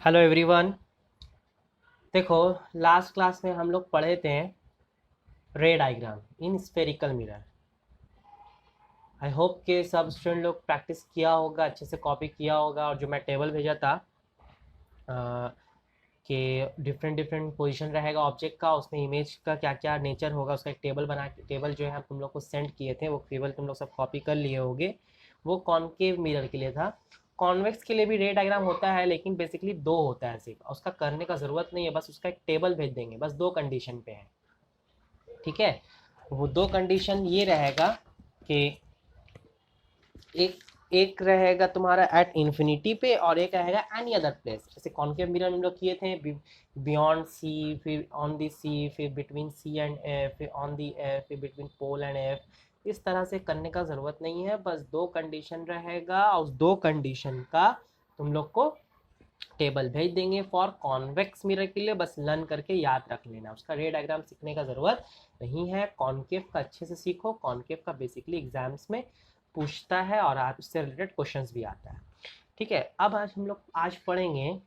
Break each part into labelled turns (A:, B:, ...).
A: Hello everyone. देखो, last class में हम लोग पढ़े थे रे diagram in spherical mirror. I hope कि सब स्टूडेंट लोग प्रैक्टिस किया होगा, अच्छे से कॉपी किया होगा। और जो मैं टेबल भेजा था कि डिफरेंट डिफरेंट पोजीशन रहेगा ऑब्जेक्ट का, उसमें इमेज का क्या क्या नेचर होगा, उसका एक टेबल बना के, टेबल जो है हम तुम लोग को सेंड किए थे, वो टेबल तुम लोग सब कॉपी कर लिए होगे। वो कॉनकेव मिरर के लिए था। कॉन्वेक्स के लिए भी रे डायग्राम होता है, लेकिन बेसिकली दो होता है सिर्फ, उसका करने का ज़रूरत नहीं है, बस उसका एक टेबल भेज देंगे, बस दो कंडीशन पे है। ठीक है, वो दो कंडीशन ये रहेगा कि एक एक रहेगा तुम्हारा एट इन्फिनिटी पे, और एक रहेगा एनी अदर प्लेस। जैसे कॉन्केव मिरर हम लोग किए थे बियॉन्ड सी, फिर ऑन दी सी, फिर बिटवीन सी एंड एफ, फिर ऑन दी एफ, फिर बिटवीन पोल एंड एफ। इस तरह से करने का ज़रूरत नहीं है, बस दो कंडीशन रहेगा, और उस दो कंडीशन का तुम लोग को टेबल भेज देंगे। फॉर कॉन्वेक्स मिरर के लिए बस लर्न करके याद रख लेना, उसका रे डायग्राम सीखने का ज़रूरत नहीं है। कॉन्केव का अच्छे से सीखो, कॉन्केव का बेसिकली एग्जाम्स में पूछता है और आप उससे रिलेटेड क्वेश्चंस भी आता है। ठीक है, अब आज हम लोग पढ़ेंगे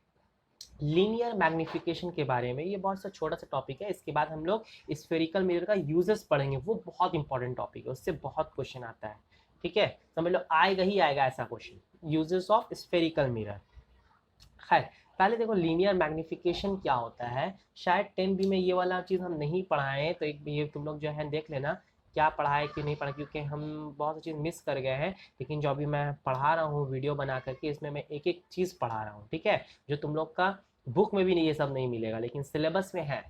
A: लीनियर मैग्निफिकेशन के बारे में। ये बहुत सा छोटा सा टॉपिक है। इसके बाद हम लोग स्फेरिकल मिरर का यूजेस पढ़ेंगे, वो बहुत इंपॉर्टेंट टॉपिक है, उससे बहुत क्वेश्चन आता है। ठीक है, समझ लो आएगा ही आएगा ऐसा question, uses of spherical mirror. खैर, पहले देखो लीनियर मैग्निफिकेशन क्या होता है। शायद 10B में ये वाला चीज़ हम नहीं पढ़ाए हैं, तो एक ये तुम लोग जो है देख लेना क्या पढ़ा है कि नहीं पढ़ा, क्योंकि हम बहुत सी चीज़ मिस कर गए हैं। लेकिन जो अभी मैं पढ़ा रहा हूँ वीडियो बना करके, इसमें मैं एक एक चीज़ पढ़ा रहा हूँ। ठीक है, जो तुम लोग का बुक में भी नहीं, ये सब नहीं मिलेगा, लेकिन सिलेबस में है।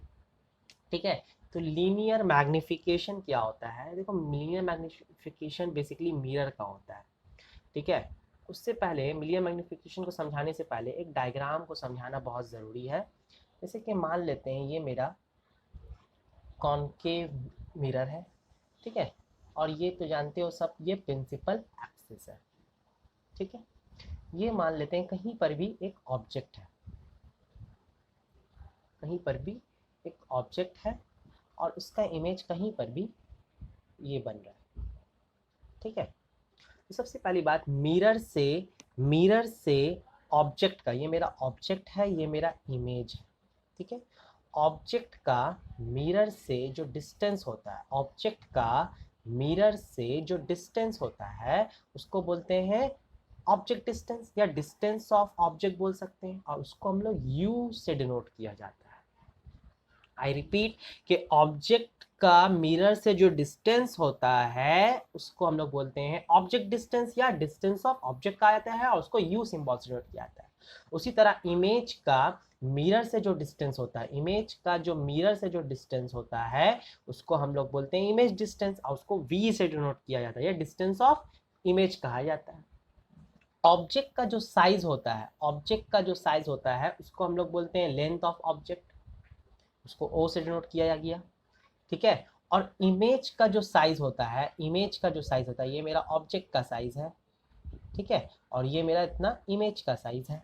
A: ठीक है, तो लीनियर मैग्निफिकेशन क्या होता है। देखो, लीनियर मैग्निफिकेशन बेसिकली मिरर का होता है। ठीक है, उससे पहले मिलियन मैग्निफिकेशन को समझाने से पहले एक डायग्राम को समझाना बहुत ज़रूरी है। जैसे कि मान लेते हैं ये मेरा कॉनकेव मिरर है। ठीक है, और ये तो जानते हो सब, ये प्रिंसिपल एक्सिस है। ठीक है, ये मान लेते हैं कहीं पर भी एक ऑब्जेक्ट है, कहीं पर भी एक ऑब्जेक्ट है, और उसका इमेज कहीं पर भी ये बन रहा है। ठीक है, तो सबसे पहली बात, मिरर से ऑब्जेक्ट का, ये मेरा ऑब्जेक्ट है, ये मेरा इमेज है। ठीक है, ऑब्जेक्ट का मिरर से जो डिस्टेंस होता है, ऑब्जेक्ट का मिरर से जो डिस्टेंस होता है, उसको बोलते हैं ऑब्जेक्ट डिस्टेंस, या डिस्टेंस ऑफ ऑब्जेक्ट बोल सकते हैं, और उसको हम लोग यू से डिनोट किया जाता है। आई रिपीट कि ऑब्जेक्ट का मिरर से जो डिस्टेंस होता है, उसको हम लोग बोलते हैं ऑब्जेक्ट डिस्टेंस, या डिस्टेंस ऑफ ऑब्जेक्ट कहा जाता है, और उसको यू सिंबल से डिनोट किया जाता है। उसी तरह इमेज का मिरर से जो डिस्टेंस होता है, इमेज का जो मिरर से जो डिस्टेंस होता है, उसको हम लोग बोलते हैं इमेज डिस्टेंस, और उसको वी से डिनोट किया जाता है, या डिस्टेंस ऑफ इमेज कहा जाता है। ऑब्जेक्ट का जो साइज होता है, ऑब्जेक्ट का जो साइज होता है, उसको हम लोग बोलते हैं लेंथ ऑफ ऑब्जेक्ट, उसको ओ से डिनोट किया गया। ठीक है, और इमेज का जो साइज होता है, इमेज का जो साइज होता है, ये मेरा ऑब्जेक्ट का साइज है। ठीक है, और ये मेरा इतना इमेज का साइज है।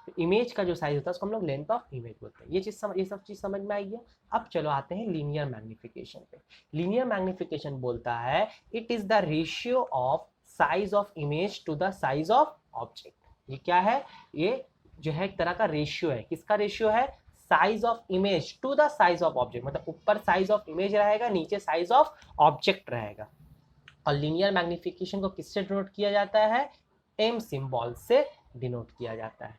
A: तो इमेज का जो साइज होता है उसको हम लोग लेंथ ऑफ इमेज बोलते हैं। ये सब चीज समझ में आई है। अब चलो आते हैं लीनियर मैग्निफिकेशन पे। लीनियर मैग्निफिकेशन बोलता है it is the ratio of size of image to the size of object. ये क्या है, ये जो है एक तरह का रेशियो है। किसका रेशियो है, size of image to the size of object, मतलब ऊपर साइज ऑफ इमेज रहेगा, नीचे साइज ऑफ ऑब्जेक्ट रहेगा। और लीनियर मैग्निफिकेशन को किससे डिनोट किया जाता है, एम सिंबल से डिनोट किया जाता है।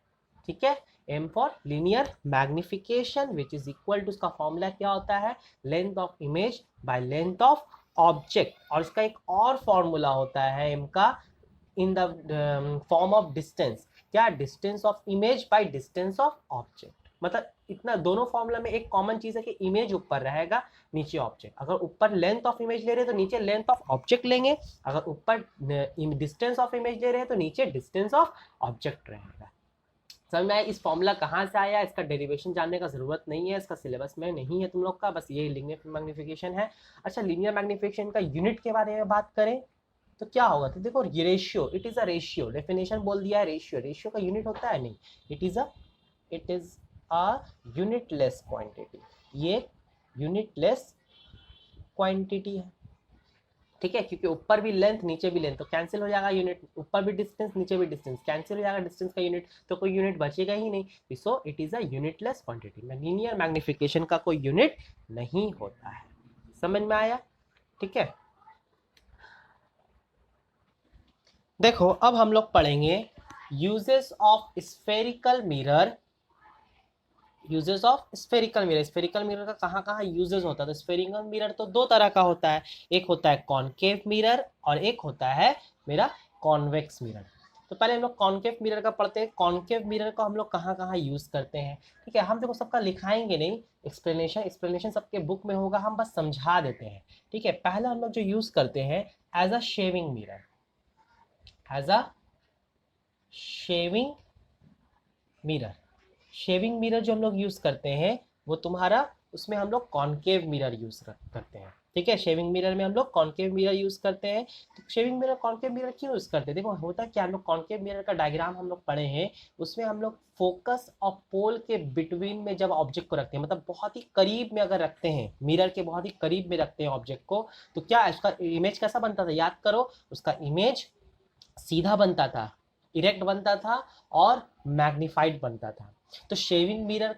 A: ठीक है, M for linear magnification, which is equal to, उसका फॉर्मूला क्या होता है, length of image by length of object. और इसका एक और फॉर्मूला होता है एम का, in the form of distance. क्या, distance of image by distance of object. मतलब इतना दोनों फॉर्मूला में एक कॉमन चीज है कि इमेज ऊपर रहेगा, नीचे ऑब्जेक्ट। अगर ऊपर लेंथ ऑफ इमेज ले रहे हैं तो नीचे लेंथ ऑफ ऑब्जेक्ट लेंगे, अगर ऊपर डिस्टेंस ऑफ इमेज ले रहे हैं तो नीचे डिस्टेंस ऑफ ऑब्जेक्ट रहेगा। समझ में आया इस फॉर्मूला कहाँ से आया, इसका डेरिवेशन जानने का जरूरत नहीं है, इसका सिलेबस में नहीं है तुम लोग का, बस ये लीनियर मैग्निफिकेशन है। अच्छा, लीनियर मैग्निफिकेशन का यूनिट के बारे में बात करें तो क्या होगा, तो देखो ये ratio, it is a ratio, definition बोल दिया है रेशियो। रेशियो का यूनिट होता है नहीं, it is a unitless quantity. ये यूनिटलेस क्वांटिटी है। ठीक है, क्योंकि ऊपर भी लेंथ नीचे भी लेंथ, तो कैंसिल हो जाएगा यूनिट, ऊपर भी डिस्टेंस नीचे भी डिस्टेंस, कैंसिल हो जाएगा डिस्टेंस का यूनिट, तो कोई यूनिट बचेगा ही नहीं। So it is a unitless quantity. Linear magnification का कोई यूनिट नहीं होता है। समझ में आया? ठीक है, देखो अब हम लोग पढ़ेंगे uses of spherical mirror. Uses of spherical mirror, spherical mirror का कहाँ कहाँ यूजेस होता है? तो स्फेरिकल मिरर तो दो तरह का होता है, एक होता है कॉनकेव मिरर और एक होता है मेरा कॉन्वेक्स मिरर। तो पहले हम लोग कॉनकेव मिरर का पढ़ते हैं। कॉनकेव मिरर को हम लोग कहाँ कहाँ यूज करते हैं? ठीक है, हम देखो सबका लिखाएंगे नहीं, एक्सप्लेनेशन सबके बुक में होगा, हम बस समझा देते हैं। ठीक है, पहला हम लोग जो यूज करते हैं as a shaving mirror, as a shaving mirror. Shaving mirror जो हम लोग यूज करते हैं वो तुम्हारा, उसमें हम लोग कॉनकेव मिरर यूज करते हैं। ठीक है, शेविंग मिरर में हम लोग कॉनकेव मिरर यूज करते हैं। तो शेविंग मिरर कॉनकेव मिरर क्यों यूज करते हैं? देखो होता क्या, हम लोग कॉनकेव मिरर का डायग्राम हम लोग पढ़े हैं, उसमें हम लोग फोकस और पोल के बिटवीन में जब ऑब्जेक्ट को रखते हैं, मतलब बहुत ही करीब में अगर रखते हैं, मिरर के बहुत ही करीब में रखते हैं ऑब्जेक्ट को, तो क्या उसका इमेज कैसा बनता था? याद करो, उसका इमेज सीधा बनता था, इरेक्ट बनता था और मैग्नीफाइड बनता था। तो शेविंग मिरर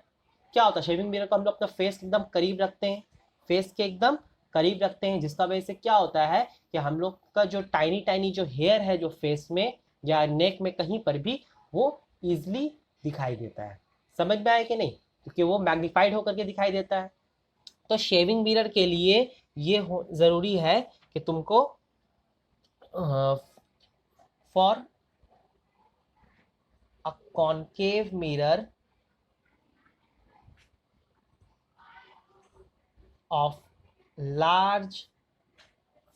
A: क्या होता है? शेविंग मिरर को हम लोग अपना फेस एकदम करीब रखते हैं, फेस के एकदम करीब रखते हैं, जिसका वजह से क्या होता है कि हम लोग का जो टाइनी टाइनी जो हेयर है जो फेस में या नेक में कहीं पर भी, वो इजिली दिखाई देता है। समझ में आया कि नहीं? क्योंकि वो मैग्नीफाइड होकर के दिखाई देता है। तो शेविंग मिरर के लिए ये ज़रूरी है कि तुमको for a concave mirror of large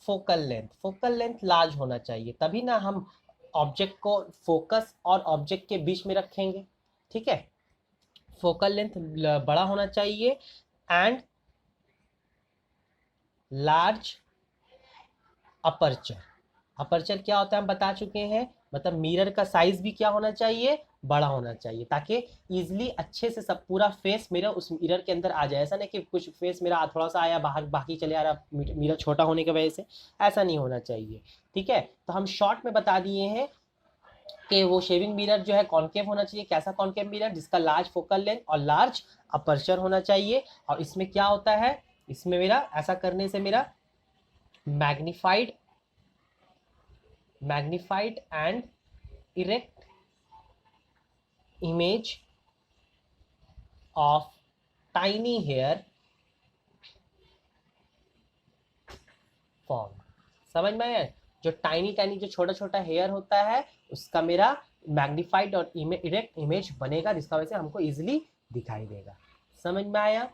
A: focal length large होना चाहिए, तभी ना हम ऑब्जेक्ट को फोकस और ऑब्जेक्ट के बीच में रखेंगे। ठीक है, फोकल लेंथ बड़ा होना चाहिए एंड लार्ज अपर्चर। अपर्चर क्या होता है हम बता चुके हैं, मतलब मिरर का साइज भी क्या होना चाहिए? बड़ा होना चाहिए, ताकि इजिली अच्छे से सब पूरा फेस मेरा उस मिरर के अंदर आ जाए। ऐसा नहीं कि कुछ फेस मेरा थोड़ा सा आया बाहर, बाकी चले आ रहा मिरर छोटा होने की वजह से, ऐसा नहीं होना चाहिए। ठीक है, तो हम शॉर्ट में बता दिए हैं कि वो शेविंग मिरर जो है कॉनकेव होना चाहिए। कैसा कॉनकेव मिरर? जिसका लार्ज फोकल लेंथ और लार्ज अपर्चर होना चाहिए। और इसमें क्या होता है, इसमें मेरा ऐसा करने से मेरा magnified and erect image of tiny hair form. समझ में आया? जो टाइनी टाइनी जो छोटा छोटा हेयर होता है, उसका मेरा मैग्नीफाइड और इरेक्ट इमेज बनेगा, जिसका वजह से हमको इजिली दिखाई देगा। समझ में आया?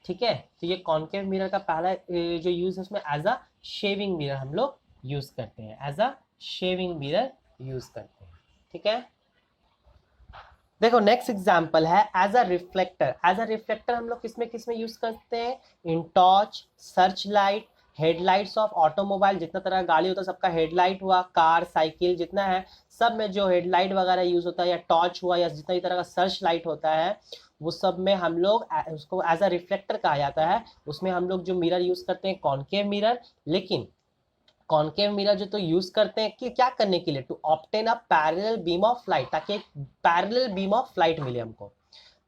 A: ठीक है, तो ये कॉनकेव मिरर का पहला जो यूज है उसमें एज अ शेविंग मिरर हम लोग यूज करते हैं, as a shaving mirror use करते हैं। ठीक है, देखो नेक्स्ट एग्जांपल है as a reflector. As a reflector हम लोग किसमें किसमें यूज करते हैं? In torch, search light, headlights of automobile, जितना तरह का गाड़ी होता है सबका हेडलाइट हुआ, कार साइकिल जितना है सब में जो हेडलाइट वगैरह यूज होता है, या टॉर्च हुआ, या जितना भी तरह का सर्च लाइट होता है, वो सब में हम लोग उसको एज अ रिफ्लेक्टर कहा जाता है। उसमें हम लोग जो मिरर यूज करते हैं कॉनकेव मिरर। लेकिन कॉनकेव मिरर जो तो यूज करते हैं कि क्या करने के लिए? To obtain a parallel beam of light, ताकि एक पैरेलल बीम ऑफ लाइट मिले हमको,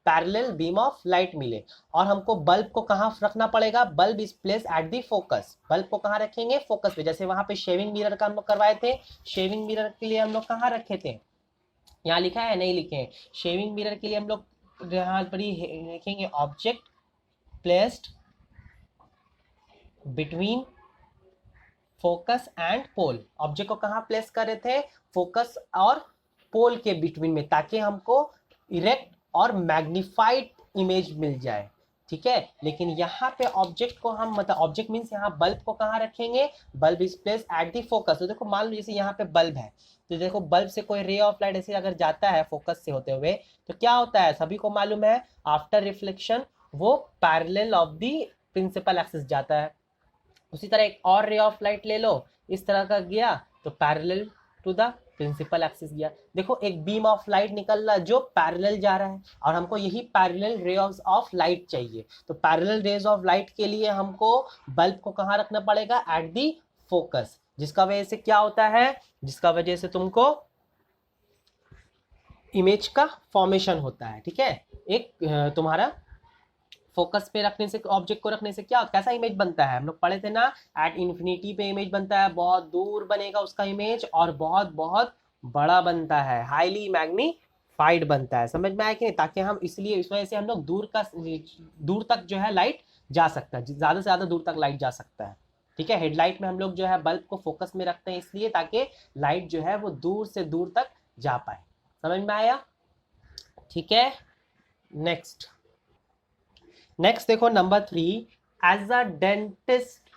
A: पैरेलल बीम ऑफ लाइट मिले। और हमको बल्ब को कहाँ रखना पड़ेगा? Bulb is place at the focus. Bulb को कहाँ रखेंगे? फोकस पे। जैसे वहां पे शेविंग मिरर का हम लोग करवाए थे, शेविंग मिरर के लिए हम लोग कहाँ रखे थे? यहाँ लिखा है, नहीं लिखे हैं। शेविंग मिरर के लिए हम लोग यहाँ पर ही लिखेंगे object placed between focus and pole. Object को कहाँ प्लेस कर रहे थे? फोकस और पोल के बिटवीन में, ताकि हमको इरेक्ट और मैग्नीफाइड इमेज मिल जाए। ठीक है, लेकिन यहाँ पे ऑब्जेक्ट को हम, मतलब ऑब्जेक्ट मीन्स यहाँ बल्ब को कहाँ रखेंगे? Bulb is place at the focus. तो देखो मान लो जैसे यहाँ पे बल्ब है, तो देखो बल्ब से कोई रे ऑफ लाइट ऐसे अगर जाता है फोकस से होते हुए, तो क्या होता है? सभी को मालूम है, आफ्टर रिफ्लेक्शन वो parallel of the principal axis जाता है। उसी तरह एक और रे ऑफ लाइट ले लो, इस तरह का गया तो parallel to the principal axis गया। देखो एक बीम ऑफ लाइट निकल रहा जो पैरेलल जा रहा है और हमको यही पैरेलल रेज ऑफ लाइट चाहिए। तो पैरेलल रेज ऑफ लाइट के लिए हमको बल्ब को कहाँ रखना पड़ेगा, एट दी फोकस, जिसका वजह से क्या होता है, जिसका वजह से तुमको इमेज का फॉर्मेशन होता है। ठीक है, एक तुम्हारा फोकस पे रखने से, ऑब्जेक्ट को रखने से क्या कैसा इमेज बनता है, हम लोग पढ़े थे ना, एट इन्फिनिटी पे इमेज बनता है, बहुत दूर बनेगा उसका इमेज और बहुत बहुत बड़ा बनता है, हाईली मैग्नीफाइड बनता है। समझ में आया कि नहीं, ताकि हम इसलिए इस वजह से हम लोग दूर तक जो है लाइट जा सकता है, ज़्यादा से ज़्यादा दूर तक लाइट जा सकता है। ठीक है, हेडलाइट में हम लोग जो है बल्ब को फोकस में रखते हैं इसलिए ताकि लाइट जो है वो दूर से दूर तक जा पाए। समझ में आया? ठीक है, नेक्स्ट देखो number 3, as a dentist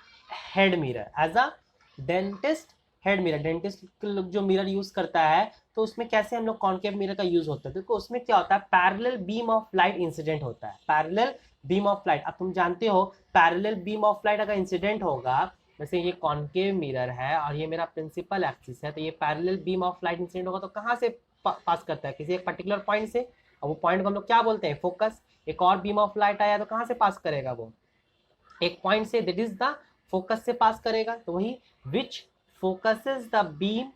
A: head mirror. As a dentist head mirror, dentist जो मिरर यूज करता है तो उसमें कैसे हम लोग कॉन्केव मिरर का यूज होता है, देखो उसमें क्या होता है, parallel beam of light incident होता है। पैरेलल बीम ऑफ लाइट, अब तुम जानते हो पैरेलल बीम ऑफ लाइट अगर इंसिडेंट होगा, जैसे ये कॉन्केव मिरर है और ये मेरा प्रिंसिपल एक्सिस है, तो ये parallel beam of light incident होगा तो कहाँ से पास करता है, किसी एक पर्टिकुलर पॉइंट से, और वो पॉइंट को हम लोग क्या बोलते हैं, फोकस। एक और बीम ऑफ लाइट आया तो कहाँ से पास करेगा, वो एक पॉइंट से, दैट इज द फोकस से पास करेगा। तो वही which focuses the beam,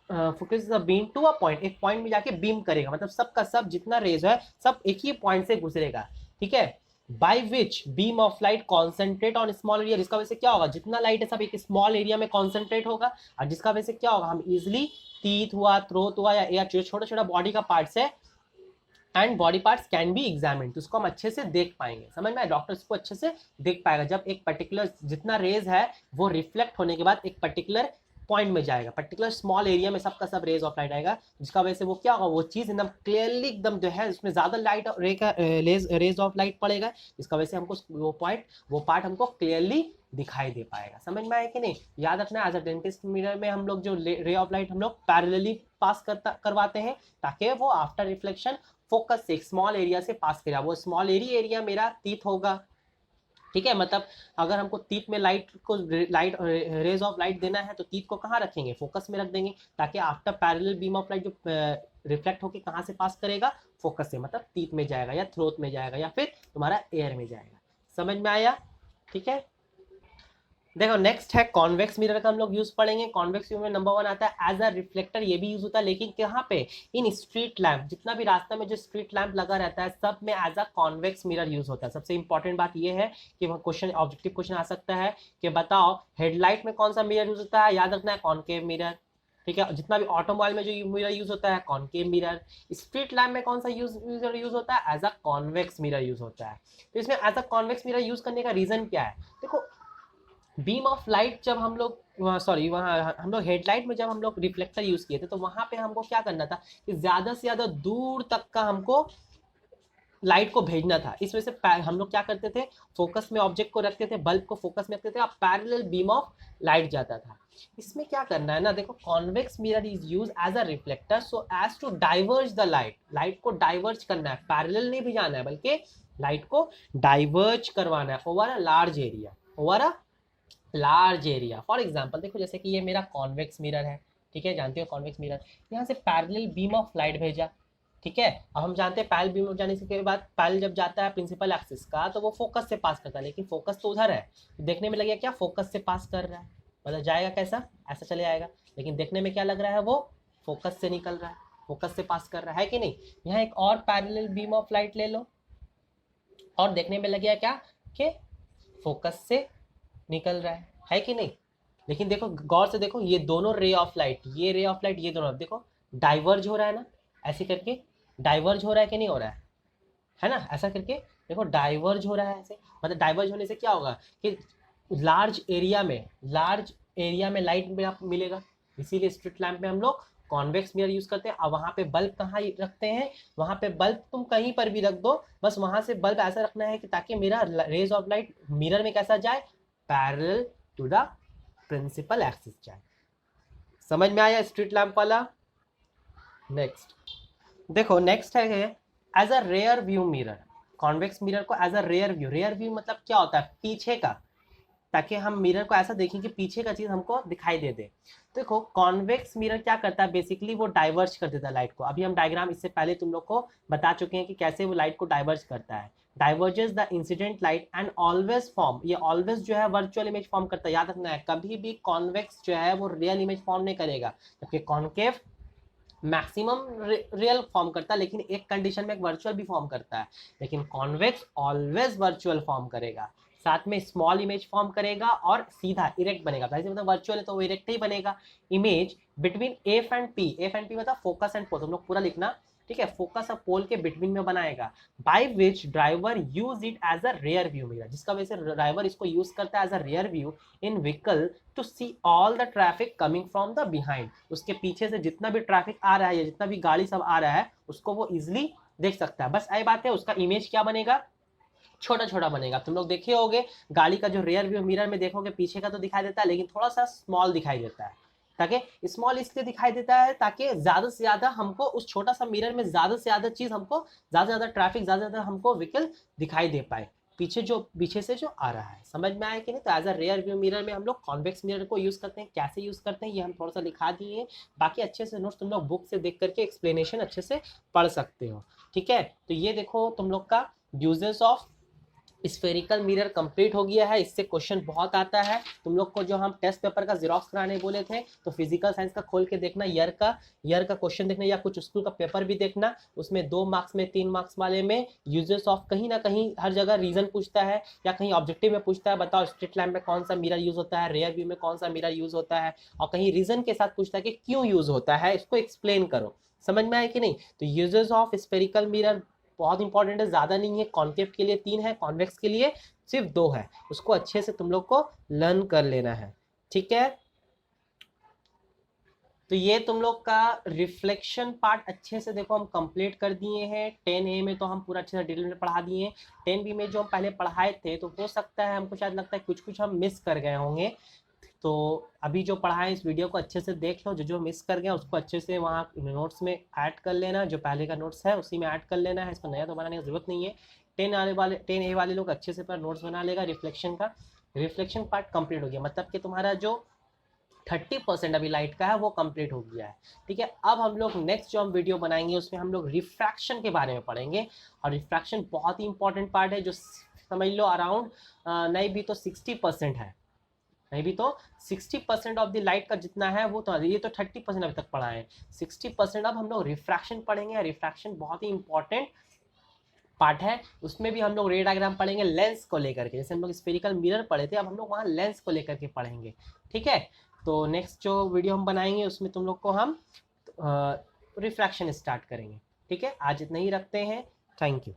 A: focus the beam to a point, एक पॉइंट में जाके बीम करेगा, मतलब सब का सब जितना रेज है सब एक ही पॉइंट से गुजरेगा। ठीक है, by which beam of light concentrate on small area, जिसका वजह से क्या होगा, जितना लाइट है सब एक स्मॉल एरिया में कॉन्सेंट्रेट होगा, और जिसका वजह से क्या होगा, हम इजिली टीथ हुआ, थ्रोट हुआ या छोटा छोटा बॉडी का पार्ट्स है and body parts can be examine, तो उसको हम अच्छे से देख पाएंगे। समझ में, डॉक्टर्स को अच्छे से देख पाएगा जब एक पर्टिकुलर जितना रेज है वो रिफ्लेक्ट होने के बाद एक पर्टिकुलर पॉइंट में जाएगा, पर्टिकुलर स्मॉल एरिया में सबका सब रेज ऑफ लाइट आएगा, जिसका वजह से वो क्या होगा, वो चीज एकदम क्लियरली एकदम जो है उसमें ज्यादा लाइट रेज ऑफ लाइट पड़ेगा, जिसका वजह से हमको वो पार्ट हमको क्लियरली दिखाई दे पाएगा। समझ में आया कि नहीं? याद रखना, एज अ डेंटिस्ट मिरर में हम लोग जो रे ऑफ लाइट हम लोग पैरेलली पास करवाते हैं ताकि वो आफ्टर रिफ्लेक्शन फोकस से एक स्मॉल एरिया से पास करेगा। वो स्मॉल एरिया मेरा टीथ होगा। ठीक है, मतलब अगर हमको टीथ में लाइट रेज ऑफ लाइट देना है तो टीथ को कहाँ रखेंगे, फोकस में रख देंगे, ताकि after parallel beam of light जो रिफ्लेक्ट होकर कहाँ से पास करेगा, फोकस से, मतलब टीथ में जाएगा या थ्रोट में जाएगा या फिर तुम्हारा एयर में जाएगा। समझ में आया? ठीक है, देखो नेक्स्ट है कॉन्वेक्स मिरर का हम लोग यूज पढ़ेंगे। कॉन्वेक्स मिरर में नंबर 1 आता है एज अ रिफ्लेक्टर, ये भी यूज होता है, लेकिन कहाँ पे, इन स्ट्रीट लैंप, जितना भी रास्ता में जो स्ट्रीट लैंप लगा रहता है सब में as a convex mirror use होता है। सबसे इंपॉर्टेंट बात ये है कि वह क्वेश्चन, ऑब्जेक्टिव क्वेश्चन आ सकता है कि बताओ हेडलाइट में कौन सा मिरर यूज होता है, याद रखना है कॉन्केव मिरर। ठीक है, जितना भी ऑटोमोबाइल में जो मिरर यूज होता है कॉन्केव मिरर, स्ट्रीट लैम्प में कौन सा यूज होता है, as a convex mirror use होता है। तो इसमें as a convex mirror use करने का रीजन क्या है, देखो बीम ऑफ लाइट जब हम लोग वहाँ हम लोग हेडलाइट में जब हम लोग रिफ्लेक्टर यूज किए थे तो वहां पे हमको क्या करना था कि ज्यादा से ज्यादा दूर तक का हमको लाइट को भेजना था। इस वजह से हम लोग क्या करते थे, फोकस में ऑब्जेक्ट को रखते थे, बल्ब को फोकस में रखते थे और पैरेलल बीम ऑफ लाइट जाता था। इसमें क्या करना है ना, देखो convex mirror is use as a reflector so as to diverge the light, light को डाइवर्ज करना है, पैरेलल नहीं भी जाना है बल्कि लाइट को डाइवर्ज करवाना है over a large area, over a large area. For example देखो जैसे कि ये मेरा कॉन्वेक्स मिरर है, ठीक है, जानते हो कॉन्वेक्स मिरर, यहाँ से पैरेलल बीम ऑफ लाइट भेजा। ठीक है, अब हम जानते हैं पैरेलल बीम ऑफ जाने के बाद पैरेलल जब जाता है प्रिंसिपल एक्सिस का तो वो फोकस से पास करता है, लेकिन फोकस तो उधर है, देखने में लगेगा क्या फोकस से पास कर रहा है, मतलब जाएगा कैसा, ऐसा चले आएगा, लेकिन देखने में क्या लग रहा है, वो फोकस से निकल रहा है, फोकस से पास कर रहा है कि नहीं। यहाँ एक और पैरेलल बीम ऑफ लाइट ले लो और देखने में लगेगा क्या कि फोकस से निकल रहा है कि नहीं। लेकिन देखो गौर से देखो, ये दोनों रे ऑफ लाइट, ये रे ऑफ लाइट, ये दोनों देखो डाइवर्ज हो रहा है ना, ऐसे करके डाइवर्ज हो रहा है कि नहीं हो रहा है ना, ऐसा करके देखो डाइवर्ज हो रहा है ऐसे, मतलब डाइवर्ज होने से क्या होगा कि लार्ज एरिया में लाइट में आप मिलेगा, इसीलिए स्ट्रीट लैंप में हम लोग कॉन्वेक्स मिरर यूज करते हैं। और वहां पे बल्ब कहाँ रखते हैं, वहां पे बल्ब तुम कहीं पर भी रख दो, बस वहां से बल्ब ऐसा रखना है कि ताकि मेरा रेज ऑफ लाइट मिरर में कैसा जाए, parallel to the principal axis जाए। समझ में आया स्ट्रीट लैंप वाला? नेक्स्ट देखो नेक्स्ट है as a rear view mirror, convex mirror को एज अ रेयर व्यू मतलब क्या होता है, पीछे का, ताकि हम मिरर को ऐसा देखें कि पीछे का चीज़ हमको दिखाई दे दे। देखो कॉन्वेक्स मिरर क्या करता है, बेसिकली वो डाइवर्ज कर देता है लाइट को। अभी हम डायग्राम इससे पहले तुम लोग को बता चुके हैं कि कैसे वो लाइट को डाइवर्ज करता है। Diverges the incident light and always form, ये ऑलवेज जो है वर्चुअल इमेज फॉर्म करता है, याद रखना है। कभी भी कॉन्वेक्स जो है वो रियल इमेज फॉर्म नहीं करेगा, जबकि कॉन्केव मैक्सिमम रियल फॉर्म करता है, लेकिन एक कंडीशन में एक वर्चुअल भी फॉर्म करता है। लेकिन कॉन्वेक्स ऑलवेज वर्चुअल फॉर्म करेगा, साथ में स्मॉल इमेज फॉर्म करेगा और सीधा इरेक्ट बनेगा। वैसे मतलब वर्चुअल है तो वो इरेक्ट ही बनेगा। Image between F and P, F and P मतलब फोकस एंड पोल, तुम लोग पूरा लिखना, ठीक है। फोकस और पोल के बिटवीन में बनाएगा। By which driver use it as a rear view mirror, जिसका वजह से ड्राइवर इसको यूज करता है as a rear view in vehicle to see all the traffic coming from the behind. उसके पीछे से जितना भी ट्रैफिक आ रहा है या जितना भी गाड़ी सब आ रहा है उसको वो इजिली देख सकता है। बस यही बात है, उसका इमेज क्या बनेगा, छोटा छोटा बनेगा। तुम लोग देखे होगे गाड़ी का जो रियर व्यू मिरर में देखोगे पीछे का तो दिखाई देता है, लेकिन थोड़ा सा स्मॉल दिखाई देता है। ताकि स्मॉल इसलिए दिखाई देता है ताकि ज्यादा से ज्यादा हमको उस छोटा सा मिरर में ज्यादा से ज्यादा चीज हमको, ज्यादा से ज्यादा ट्रैफिक, ज्यादा से ज्यादा हमको व्हीकल दिखाई दे पाए पीछे से जो आ रहा है। समझ में आया कि नहीं? तो as a rear view mirror में हम लोग कॉन्वेक्स मिरर को यूज करते हैं। कैसे यूज करते हैं ये हम थोड़ा सा दिखा दिए हैं, बाकी अच्छे से नोट्स तुम लोग बुक से देख करके एक्सप्लेनेशन अच्छे से पढ़ सकते हो, ठीक है। तो ये देखो तुम लोग का uses of spherical mirror complete हो गया है। इससे क्वेश्चन बहुत आता है। तुम लोग को जो हम टेस्ट पेपर का जेरोक्स कराने बोले थे, तो फिजिकल साइंस का खोल के देखना, ईयर का क्वेश्चन देखना, या कुछ स्कूल का पेपर भी देखना। उसमें 2 मार्क्स में 3 मार्क्स वाले में यूजेस ऑफ कहीं ना कहीं हर जगह रीजन पूछता है, या कहीं ऑब्जेक्टिव में पूछता है, बताओ स्ट्रिट लाइन में कौन सा मिरर यूज होता है, रेयर व्यू में कौन सा मिरर यूज होता है, और कहीं रीजन के साथ पूछता है कि क्यों यूज होता है, इसको एक्सप्लेन करो। समझ में आया कि नहीं? तो यूजेस ऑफ स्फेरिकल मिरर बहुत इंपॉर्टेंट है, ज्यादा नहीं है। कॉन्केव के लिए 3 है, कॉन्वेक्स के लिए सिर्फ 2 है। उसको अच्छे से तुम लोग को लर्न कर लेना है, ठीक है। तो ये तुम लोग का रिफ्लेक्शन पार्ट अच्छे से देखो हम कंप्लीट कर दिए हैं। 10A में तो हम पूरा अच्छे से डिटेल में पढ़ा दिए हैं। 10B में जो हम पहले पढ़ाए थे, तो हो सकता है हमको शायद लगता है कुछ कुछ हम मिस कर गए होंगे। तो अभी जो पढ़ा है इस वीडियो को अच्छे से देख लो, जो जो मिस कर गया उसको अच्छे से वहाँ नोट्स में ऐड कर लेना। जो पहले का नोट्स है उसी में ऐड कर लेना है, इसको नया तो बनाने की जरूरत नहीं है। 10A वाले लोग अच्छे से पर नोट्स बना लेगा। रिफ्लेक्शन का रिफ्लेक्शन पार्ट कंप्लीट हो गया, मतलब कि तुम्हारा जो 30% अभी लाइट का है वो कंप्लीट हो गया है, ठीक है। अब हम लोग नेक्स्ट जो हम वीडियो बनाएंगे उसमें हम लोग रिफ्रैक्शन के बारे में पढ़ेंगे। और रिफ्रैक्शन बहुत ही इंपॉर्टेंट पार्ट है, जो समझ लो अराउंड नहीं भी तो 60% है, नहीं भी तो 60% ऑफ द लाइट का जितना है वो, तो ये तो 30% अभी तक पढ़ा है। 60% अब हम लोग रिफ्रैक्शन पढ़ेंगे। रिफ्रैक्शन बहुत ही इंपॉर्टेंट पार्ट है। उसमें भी हम लोग रे डायग्राम पढ़ेंगे लेंस को लेकर के, जैसे हम लोग स्फेरिकल मिरर पढ़े थे, अब हम लोग वहाँ लेंस को लेकर के पढ़ेंगे, ठीक है। तो नेक्स्ट जो वीडियो हम बनाएंगे उसमें तुम लोग को हम रिफ्रैक्शन स्टार्ट करेंगे, ठीक है। आज इतना ही रखते हैं, थैंक यू।